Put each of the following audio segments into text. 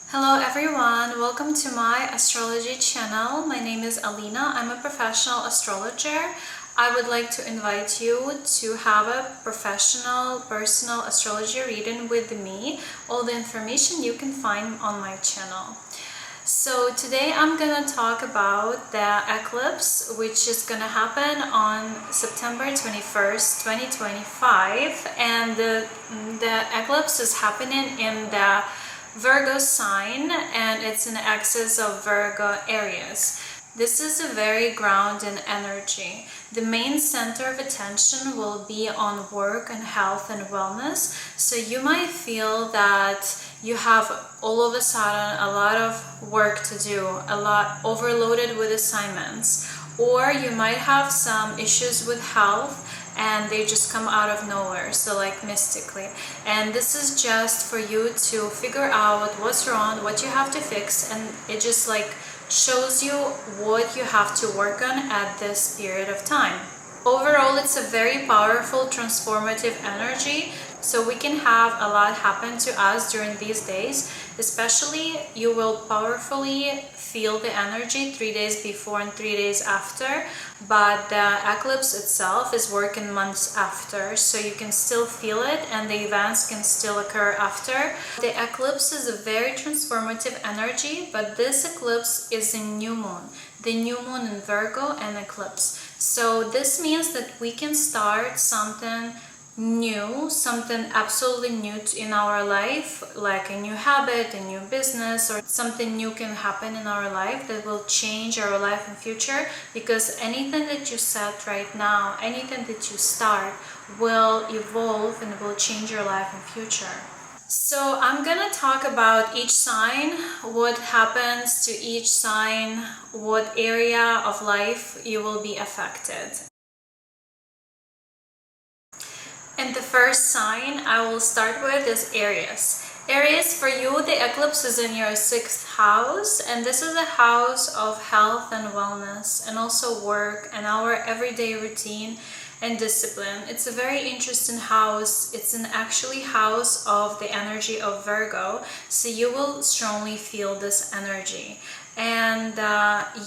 Hello everyone, welcome to my astrology channel. My name is Alina. I'm a professional astrologer. I would like to invite you to have a professional personal astrology reading with me. All the information you can find on my channel. So today I'm gonna talk about the eclipse, which is gonna happen on September 21st, 2025, and the eclipse is happening in the Virgo sign, and it's an axis of Virgo Aries. This is a very grounded energy. The main center of attention will be on work and health and wellness. So you might feel that you have all of a sudden a lot of work to do, a lot overloaded with assignments, or you might have some issues with health and they just come out of nowhere, so like mystically. And this is just for you to figure out what's wrong, what you have to fix, and it just like shows you what you have to work on at this period of time. Overall, it's a very powerful, transformative energy, so we can have a lot happen to us during these days. Especially, you will powerfully feel the energy 3 days before and 3 days after, but the eclipse itself is working months after, so you can still feel it and the events can still occur after. The eclipse is a very transformative energy, but this eclipse is a new moon. The new moon in Virgo and eclipse. So this means that we can start something new, something absolutely new in our life, like a new habit, a new business, or something new can happen in our life that will change our life and future, because anything that you set right now, anything that you start will evolve and will change your life and future. So I'm gonna talk about each sign, what happens to each sign, what area of life you will be affected. And the first sign I will start with is Aries. Aries, for you, the eclipse is in your 6th house, and this is a house of health and wellness, and also work and our everyday routine and discipline. It's a very interesting house. It's an actually house of the energy of Virgo, so you will strongly feel this energy. And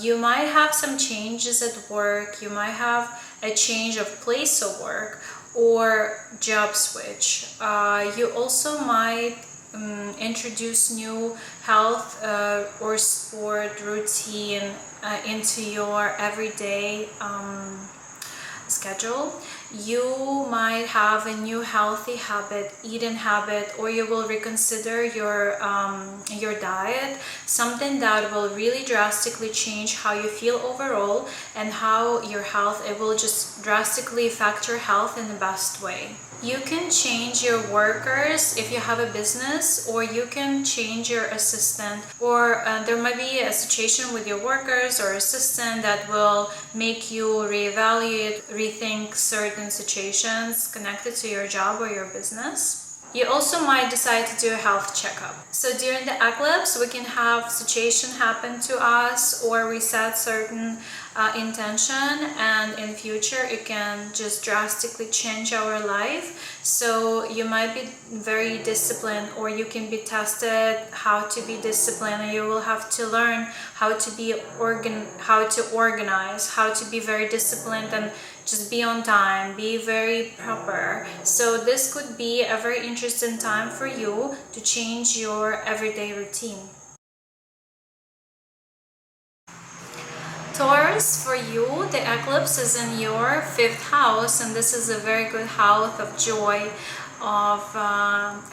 you might have some changes at work. You might have a change of place of work or job switch. You also might introduce new health or sport routine into your everyday schedule. You might have a new healthy habit, eating habit, or you will reconsider your diet, something that will really drastically change how you feel overall and how your health, it will just drastically affect your health in the best way. You can change your workers if you have a business, or you can change your assistant, or there might be a situation with your workers or assistant that will make you reevaluate, rethink certain situations connected to your job or your business. You also might decide to do a health checkup. So during the eclipse, we can have situation happen to us, or we set certain intention, and in future it can just drastically change our life. So you might be very disciplined, or you can be tested how to be disciplined, and you will have to learn how to be how to organize, how to be very disciplined and just be on time, be very proper. So this could be a very interesting time for you to change your everyday routine. Taurus, for you, the eclipse is in your 5th house, and this is a very good house of joy, of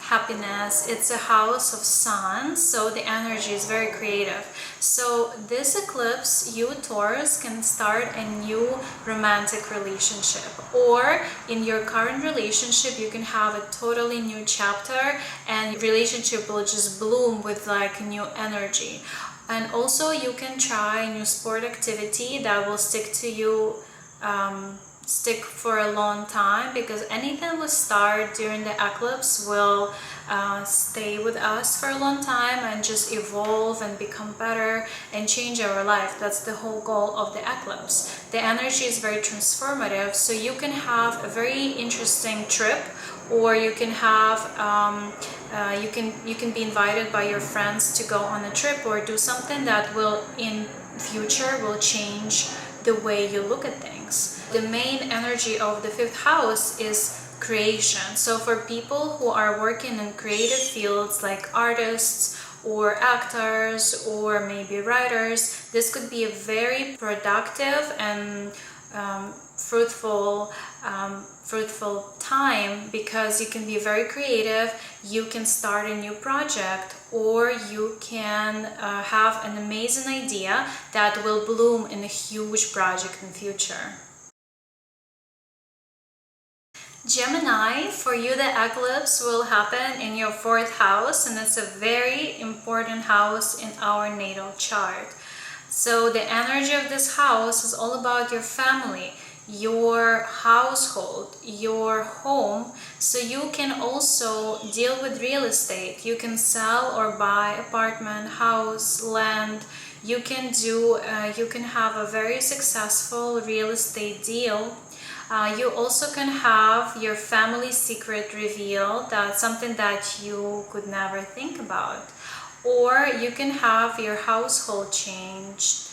happiness. It's a house of sun, so the energy is very creative. So this eclipse, you Taurus can start a new romantic relationship, or in your current relationship you can have a totally new chapter, and relationship will just bloom with like new energy. And also you can try a new sport activity that will stick to you, stick for a long time, because anything we start during the eclipse will stay with us for a long time and just evolve and become better and change our life. That's the whole goal of the eclipse. The energy is very transformative, so you can have a very interesting trip, or you can have you can be invited by your friends to go on a trip or do something that will in future will change the way you look at things. The main energy of the fifth house is creation. So for people who are working in creative fields like artists or actors or maybe writers, this could be a very productive and fruitful time, because you can be very creative, you can start a new project, or you can have an amazing idea that will bloom in a huge project in future. Gemini, for you the eclipse will happen in your fourth house, and it's a very important house in our natal chart. So the energy of this house is all about your family, your household, your home. So you can also deal with real estate. You can sell or buy apartment, house, land. You can have a very successful real estate deal. You also can have your family secret revealed. That's something that you could never think about. Or you can have your household changed.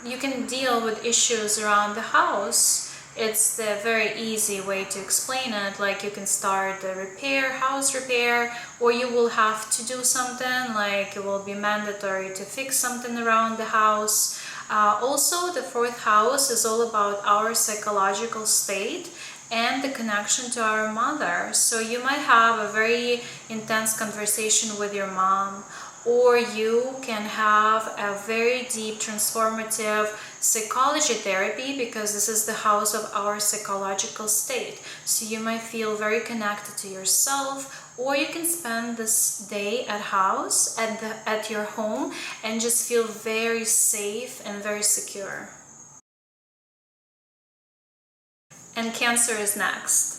You can deal with issues around the house. It's the very easy way to explain it. Like you can start a house repair, or you will have to do something, like it will be mandatory to fix something around the house. Also, the fourth house is all about our psychological state and the connection to our mother. So you might have a very intense conversation with your mom, or you can have a very deep transformative psychology therapy, because this is the house of our psychological state. So you might feel very connected to yourself, or you can spend this day at your home and just feel very safe and very secure. And Cancer is next.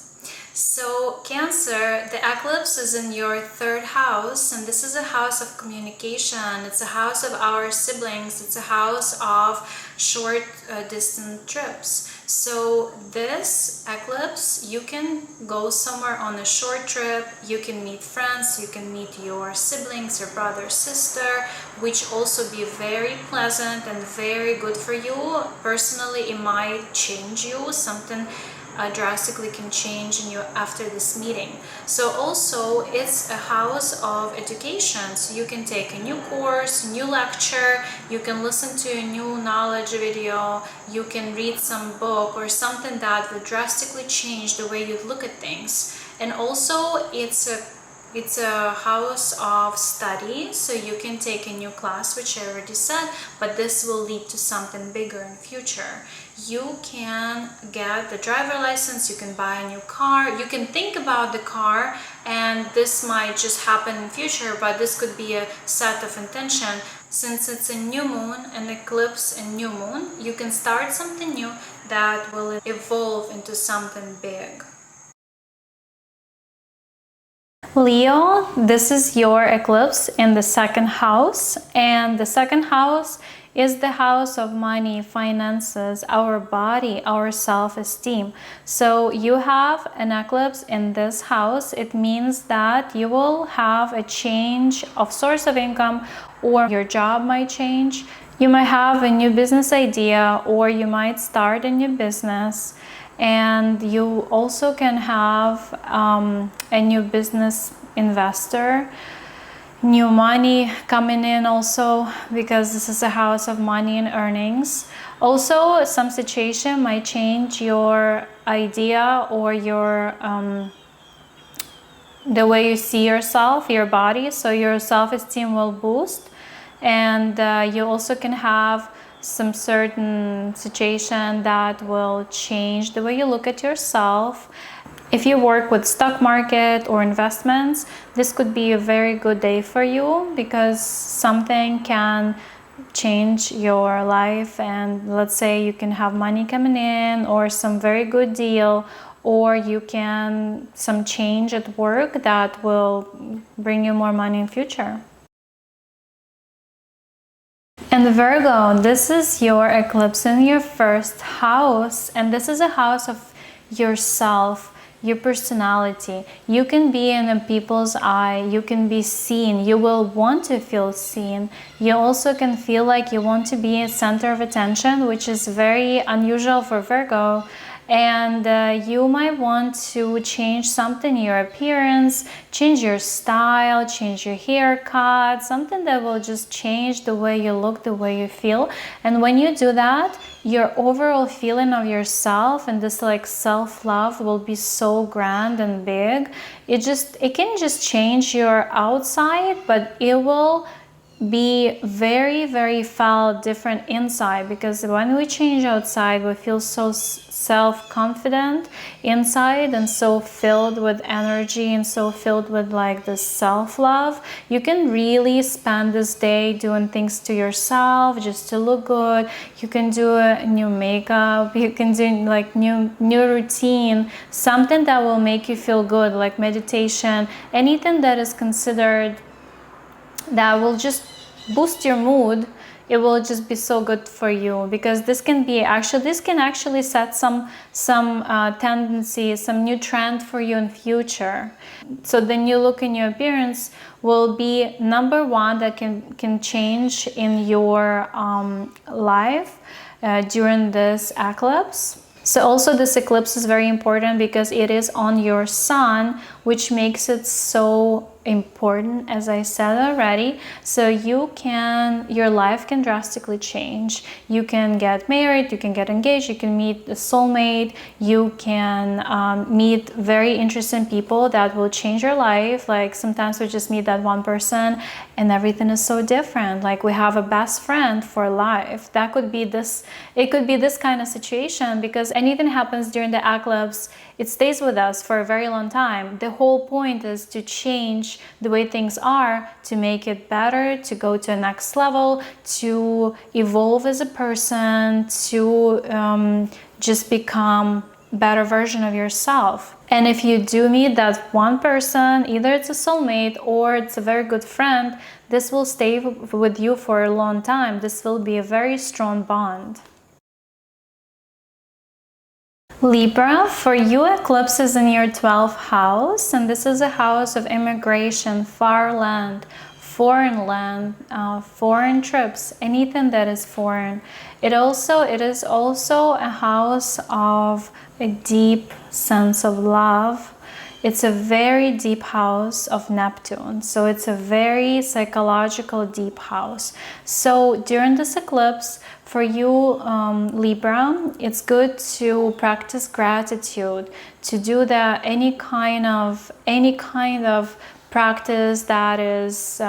So Cancer, the eclipse is in your third house, and this is a house of communication. It's a house of our siblings. It's a house of short distant trips. So this eclipse, you can go somewhere on a short trip, you can meet friends, you can meet your siblings, your brother, sister, which also be very pleasant and very good for you. Personally, it might change you, something drastically can change in you after this meeting. So also it's a house of education, so you can take a new course, new lecture, you can listen to a new knowledge video, you can read some book or something that will drastically change the way you look at things. And also it's a house of study, so you can take a new class, which I already said, but this will lead to something bigger in future. You can get the driver license, you can buy a new car, you can think about the car, and this might just happen in future, but this could be a set of intention. Since it's a new moon, an eclipse and new moon, you can start something new that will evolve into something big. Leo, this is your eclipse in the second house, and the second house is the house of money, finances, our body, our self-esteem. So you have an eclipse in this house. It means that you will have a change of source of income, or your job might change. You might have a new business idea, or you might start a new business. And you also can have a new business investor, new money coming in also, because this is a house of money and earnings. Also, some situation might change your idea or your the way you see yourself, your body, so your self-esteem will boost. And you also can have some certain situation that will change the way you look at yourself. If you work with stock market or investments, this could be a very good day for you, because something can change your life, and let's say you can have money coming in, or some very good deal, or you can some change at work that will bring you more money in future. And Virgo, this is your eclipse in your first house, and this is a house of yourself, your personality. You can be in a people's eye, you can be seen, you will want to feel seen. You also can feel like you want to be a center of attention, which is very unusual for Virgo. And you might want to change something in your appearance, change your style, change your haircut, something that will just change the way you look, the way you feel. And when you do that, your overall feeling of yourself and this like self-love will be so grand and big. It can just change your outside, but it will be very, very felt different inside, because when we change outside, we feel so self-confident inside and so filled with energy and so filled with like this self-love. You can really spend this day doing things to yourself just to look good. You can do a new makeup, you can do like new routine, something that will make you feel good, like meditation, anything that is considered that will just boost your mood. It will just be so good for you, because this can actually set some tendency, some new trend for you in future. So the new look in your appearance will be number one that can change in your life during this eclipse. So also this eclipse is very important because it is on your sun, which makes it so important, as I said already. So your life can drastically change. You can get married, you can get engaged, you can meet a soulmate, you can meet very interesting people that will change your life. Like sometimes we just meet that one person and everything is so different. Like we have a best friend for life. That could be this, it could be this kind of situation, because anything happens during the eclipse, it stays with us for a very long time. The whole point is to change the way things are, to make it better, to go to the next level, to evolve as a person, to just become a better version of yourself. And if you do meet that one person, either it's a soulmate or it's a very good friend, this will stay with you for a long time. This will be a very strong bond. Libra, for you, eclipse is in your 12th house, and this is a house of immigration, far land, foreign trips, anything that is foreign. It is also a house of a deep sense of love. It's a very deep house of Neptune, so it's a very psychological deep house. So during this eclipse, for you, Libra, it's good to practice gratitude, to do that any kind of practice that is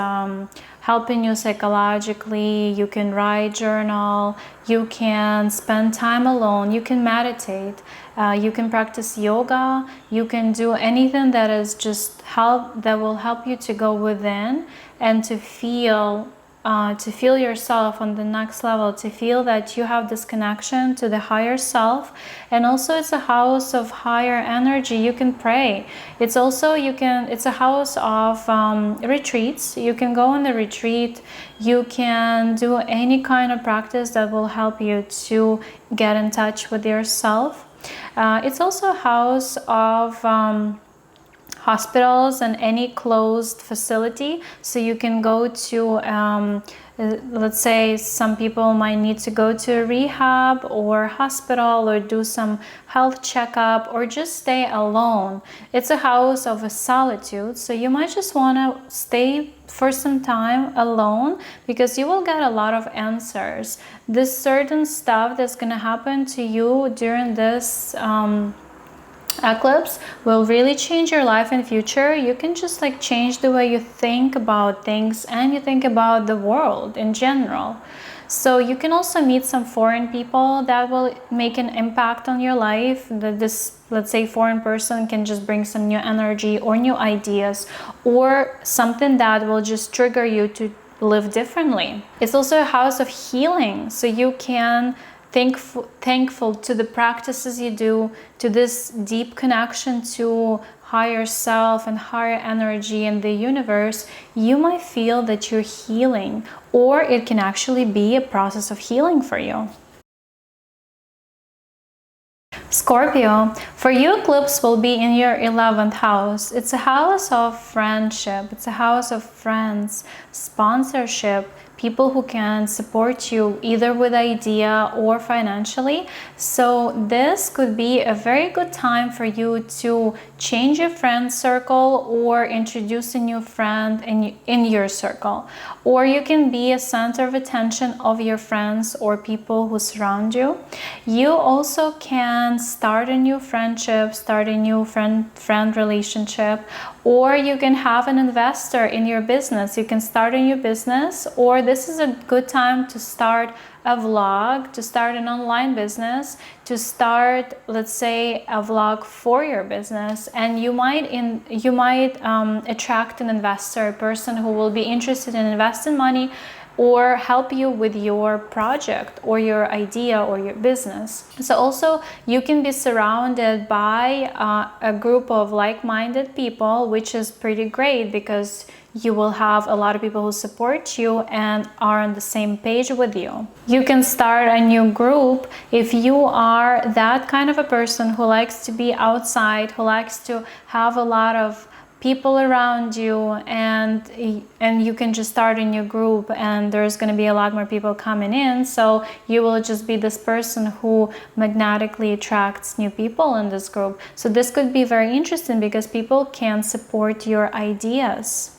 helping you psychologically. You can write journal, you can spend time alone, you can meditate, you can practice yoga, you can do anything that is that will help you to go within and to feel yourself on the next level, to feel that you have this connection to the higher self. And also it's a house of higher energy. You can pray. It's a house of retreats. You can go on the retreat. You can do any kind of practice that will help you to get in touch with yourself. It's also a house of hospitals and any closed facility, so you can go to let's say some people might need to go to a rehab or hospital or do some health checkup or just stay alone. It's a house of a solitude, so you might just want to stay for some time alone, because you will get a lot of answers. This certain stuff that's going to happen to you during this eclipse will really change your life in future. You can just like change the way you think about things and you think about the world in general. So you can also meet some foreign people that will make an impact on your life. This, let's say, foreign person can just bring some new energy or new ideas or something that will just trigger you to live differently. It's also a house of healing, so you can thankful to the practices you do, to this deep connection to higher self and higher energy in the universe. You might feel that you're healing, or it can actually be a process of healing for you. Scorpio, for you, eclipse will be in your 11th house. It's a house of friendship. It's a house of friends, sponsorship, people who can support you either with idea or financially. So this could be a very good time for you to change your friend circle or introduce a new friend in your circle. Or you can be a center of attention of your friends or people who surround you. You also can start a new friendship, start a new friend relationship, or you can have an investor in your business. You can start a new business, or this is a good time to start a vlog, to start an online business, to start, let's say, a vlog for your business, and you might attract an investor, a person who will be interested in investing money or help you with your project or your idea or your business. So also you can be surrounded by a group of like-minded people, which is pretty great because you will have a lot of people who support you and are on the same page with you. You can start a new group if you are that kind of a person who likes to be outside, who likes to have a lot of people around you, and you can just start a new group and there's going to be a lot more people coming in, so you will just be this person who magnetically attracts new people in this group. So this could be very interesting because people can support your ideas.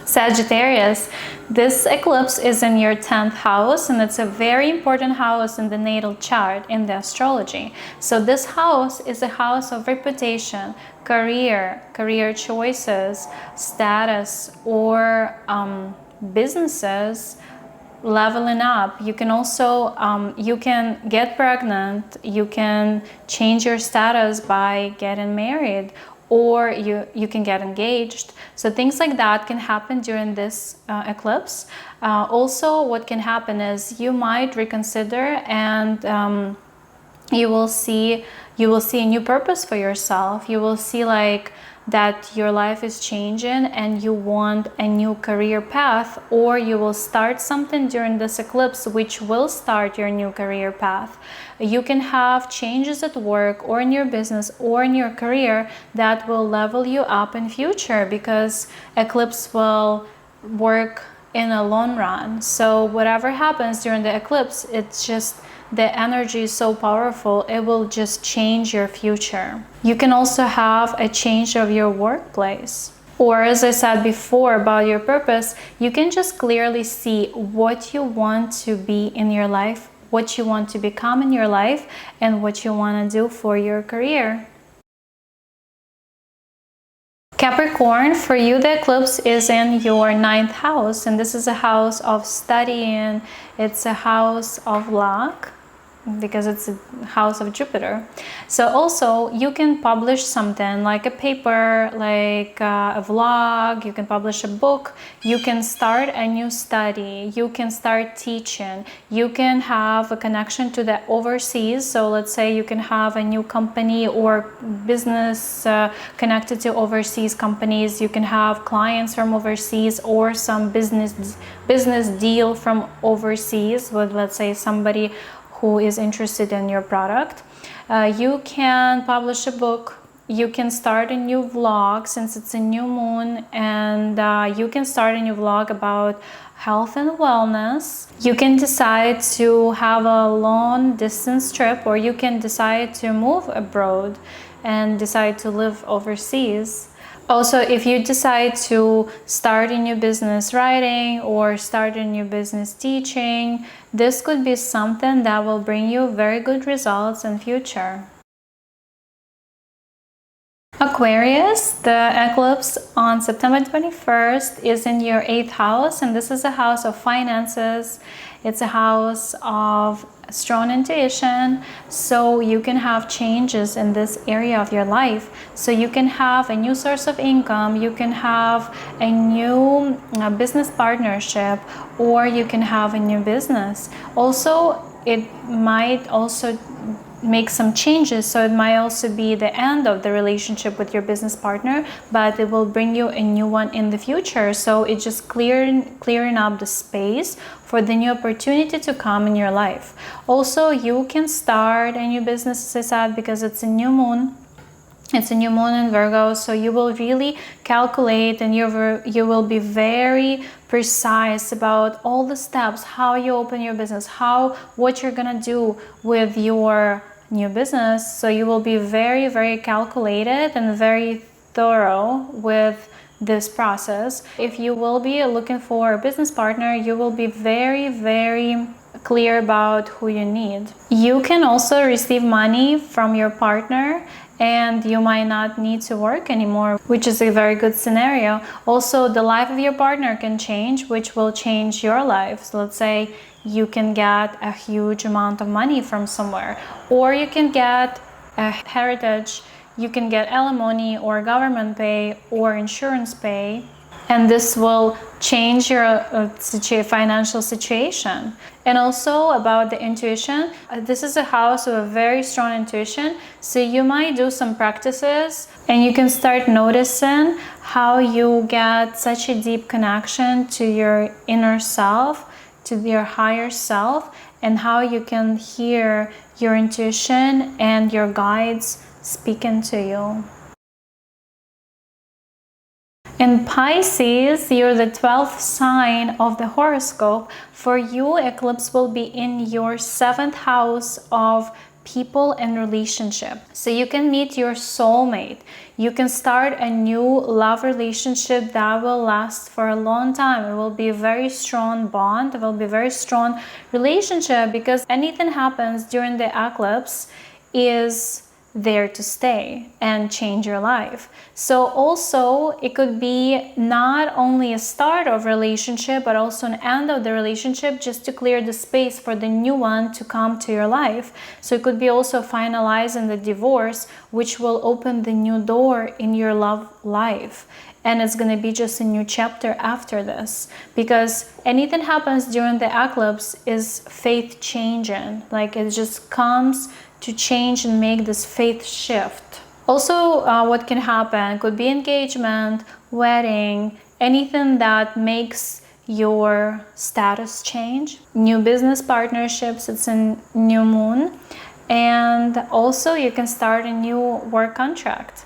Sagittarius, this eclipse is in your 10th house, and it's a very important house in the natal chart in the astrology. So this house is a house of reputation, career choices, status, or businesses, leveling up. You can also you can get pregnant, you can change your status by getting married, or you can get engaged. So things like that can happen during this eclipse. Also, what can happen is you might reconsider, and you will see a new purpose for yourself. You will see like that your life is changing and you want a new career path, or you will start something during this eclipse which will start your new career path. You can have changes at work or in your business or in your career that will level you up in future, because eclipse will work in a long run. So whatever happens during the eclipse, it's just the energy is so powerful, it will just change your future. You can also have a change of your workplace. Or as I said before about your purpose, you can just clearly see what you want to be in your life, what you want to become in your life, and what you want to do for your career. Capricorn, for you the eclipse is in your 9th house, and this is a house of studying, it's a house of luck, because it's a house of Jupiter. So also you can publish something like a paper, like a vlog, you can publish a book, you can start a new study, you can start teaching, you can have a connection to the overseas. So let's say you can have a new company or business connected to overseas companies, you can have clients from overseas or some business deal from overseas with, let's say, somebody who is interested in your product. You can publish a book, you can start a new vlog since it's a new moon, and you can start a new vlog about health and wellness. You can decide to have a long distance trip, or you can decide to move abroad and decide to live overseas. Also, if you decide to start a new business writing or start a new business teaching, this could be something that will bring you very good results in future. Aquarius, the eclipse on September 21st is in your 8th house, and this is a house of finances. It's a house of strong intuition, so you can have changes in this area of your life. So you can have a new source of income, you can have a new business partnership, or you can have a new business. Also, it might also make some changes. So it might also be the end of the relationship with your business partner, but it will bring you a new one in the future. So it's just clearing up the space for the new opportunity to come in your life. Also, you can start a new business, as I said, because it's a new moon. It's a new moon in Virgo, so you will really calculate, and you will be very precise about all the steps, how you open your business, what you're gonna do with your new business. So you will be very, very calculated and very thorough with this process. If you will be looking for a business partner, you will be very, very clear about who you need. You can also receive money from your partner, and you might not need to work anymore, which is a very good scenario. Also, the life of your partner can change, which will change your life. So let's say you can get a huge amount of money from somewhere, or you can get a heritage, you can get alimony or government pay or insurance pay, and this will change your financial situation. And also about the intuition, this is a house with a very strong intuition, so you might do some practices and you can start noticing how you get such a deep connection to your inner self, to your higher self, and how you can hear your intuition and your guides speaking to you. In Pisces, you're the 12th sign of the horoscope. For you, eclipse will be in your 7th house of people and relationship. So you can meet your soulmate. You can start a new love relationship that will last for a long time. It will be a very strong bond. It will be a very strong relationship, because anything happens during the eclipse is there to stay and change your life. So also it could be not only a start of relationship, but also an end of the relationship, just to clear the space for the new one to come to your life. So it could be also finalizing the divorce, which will open the new door in your love life. And it's going to be just a new chapter after this, because anything happens during the eclipse is faith changing. Like, it just comes to change and make this faith shift. Also, what can happen could be engagement, wedding, anything that makes your status change. New business partnerships, it's a new moon. And also you can start a new work contract.